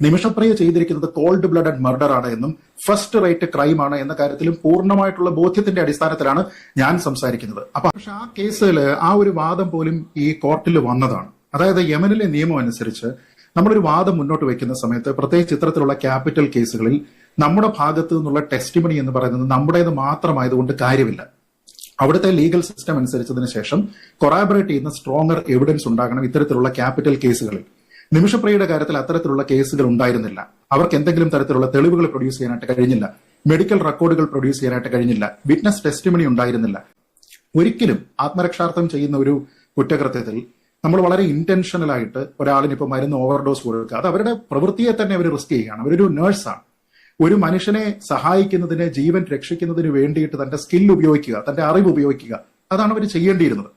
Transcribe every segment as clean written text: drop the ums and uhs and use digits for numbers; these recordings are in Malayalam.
നിമിഷപ്രിയ ചെയ്തിരിക്കുന്നത് കോൾഡ് ബ്ലഡഡ് മർഡർ ആണ് എന്നും ഫസ്റ്റ് റേറ്റ് ക്രൈം ആണ് എന്ന കാര്യത്തിലും പൂർണ്ണമായിട്ടുള്ള ബോധ്യത്തിന്റെ അടിസ്ഥാനത്തിലാണ് ഞാൻ സംസാരിക്കുന്നത്. അപ്പൊ പക്ഷെ ആ കേസിൽ ആ ഒരു വാദം പോലും ഈ കോർട്ടിൽ വന്നതാണ്. അതായത് യമനിലെ നിയമം അനുസരിച്ച് നമ്മളൊരു വാദം മുന്നോട്ട് വെക്കുന്ന സമയത്ത് പ്രത്യേകിച്ച് ഇത്തരത്തിലുള്ള ക്യാപിറ്റൽ കേസുകളിൽ നമ്മുടെ ഭാഗത്തു നിന്നുള്ള ടെസ്റ്റിമണി എന്ന് പറയുന്നത് നമ്മുടേത് മാത്രമായതുകൊണ്ട് കാര്യമില്ല. അവിടുത്തെ ലീഗൽ സിസ്റ്റം അനുസരിച്ചതിന് ശേഷം കൊറാബറേറ്റ് ചെയ്യുന്ന സ്ട്രോങ്ങർ എവിഡൻസ് ഉണ്ടാകണം ഇത്തരത്തിലുള്ള ക്യാപിറ്റൽ കേസുകളിൽ. നിമിഷപ്രിയയുടെ കാര്യത്തിൽ അത്തരത്തിലുള്ള കേസുകൾ ഉണ്ടായിരുന്നില്ല. അവർക്ക് എന്തെങ്കിലും തരത്തിലുള്ള തെളിവുകൾ പ്രൊഡ്യൂസ് ചെയ്യാനായിട്ട് കഴിഞ്ഞില്ല, മെഡിക്കൽ റെക്കോർഡുകൾ പ്രൊഡ്യൂസ് ചെയ്യാനായിട്ട് കഴിഞ്ഞില്ല, വിറ്റ്നസ് ടെസ്റ്റിമണി ഉണ്ടായിരുന്നില്ല. ഒരിക്കലും ആത്മരക്ഷാർത്ഥം ചെയ്യുന്ന ഒരു കുറ്റകൃത്യത്തിൽ നമ്മൾ വളരെ ഇന്റൻഷനൽ ആയിട്ട് ഒരാളിന് ഇപ്പൊ മരുന്ന് ഓവർഡോസ് കൊടുക്കുക, അത് അവരുടെ പ്രവൃത്തിയെ തന്നെ അവർ റിസ്ക് ചെയ്യുകയാണ്. അവരൊരു നേഴ്സാണ്. ഒരു മനുഷ്യനെ സഹായിക്കുന്നതിന്, ജീവൻ രക്ഷിക്കുന്നതിന് വേണ്ടിയിട്ട് തന്റെ സ്കിൽ ഉപയോഗിക്കുക, തന്റെ അറിവ് ഉപയോഗിക്കുക, അതാണ് അവർ ചെയ്യേണ്ടിയിരുന്നത്.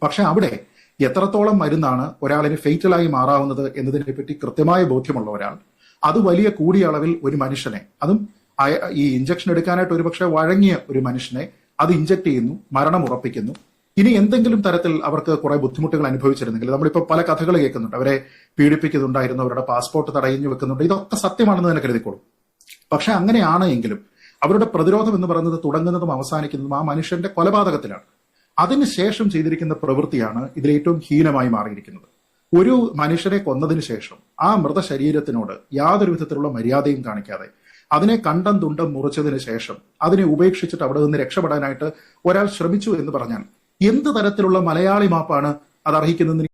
പക്ഷെ അവിടെ എത്രത്തോളം മരുന്നാണ് ഒരാളിന് ഫെയ്റ്റലായി മാറാവുന്നത് എന്നതിനെ പറ്റി കൃത്യമായ ബോധ്യമുള്ള ഒരാൾ അത് വലിയ കൂടിയ അളവിൽ ഒരു മനുഷ്യനെ, അതും ഈ ഇഞ്ചക്ഷൻ എടുക്കാനായിട്ട് ഒരുപക്ഷെ വഴങ്ങിയ ഒരു മനുഷ്യനെ അത് ഇഞ്ചക്ട് ചെയ്യുന്നു, മരണം ഉറപ്പിക്കുന്നു. ഇനി എന്തെങ്കിലും തരത്തിൽ അവർക്ക് കുറെ ബുദ്ധിമുട്ടുകൾ അനുഭവിച്ചിരുന്നെങ്കിൽ, നമ്മളിപ്പോൾ പല കഥകൾ കേൾക്കുന്നുണ്ട്, അവരെ പീഡിപ്പിക്കുന്നുണ്ടായിരുന്നു, അവരുടെ പാസ്പോർട്ട് തടഞ്ഞു വെക്കുന്നുണ്ട്, ഇതൊക്കെ സത്യമാണെന്ന് തന്നെ കരുതിക്കോളും. പക്ഷെ അങ്ങനെയാണ് എങ്കിലും അവരുടെ പ്രതിരോധം എന്ന് പറയുന്നത് തുടങ്ങുന്നതും അവസാനിക്കുന്നതും ആ മനുഷ്യന്റെ കൊലപാതകത്തിലാണ്. അതിനുശേഷം ചെയ്തിരിക്കുന്ന പ്രവൃത്തിയാണ് ഇതിൽ ഏറ്റവും ഹീനമായി മാറിയിരിക്കുന്നത്. ഒരു മനുഷ്യനെ കൊന്നതിന് ശേഷം ആ മൃതശരീരത്തിനോട് യാതൊരു വിധത്തിലുള്ള മര്യാദയും കാണിക്കാതെ അതിനെ കണ്ടം തുണ്ടം മുറിച്ചതിന് ശേഷം അതിനെ ഉപേക്ഷിച്ചിട്ട് അവിടെ നിന്ന് രക്ഷപ്പെടാനായിട്ട് ഒരാൾ ശ്രമിച്ചു എന്ന് പറഞ്ഞാൽ എന്ത് തരത്തിലുള്ള മലയാളി മാപ്പാണ് അത് അർഹിക്കുന്നതെന്ന്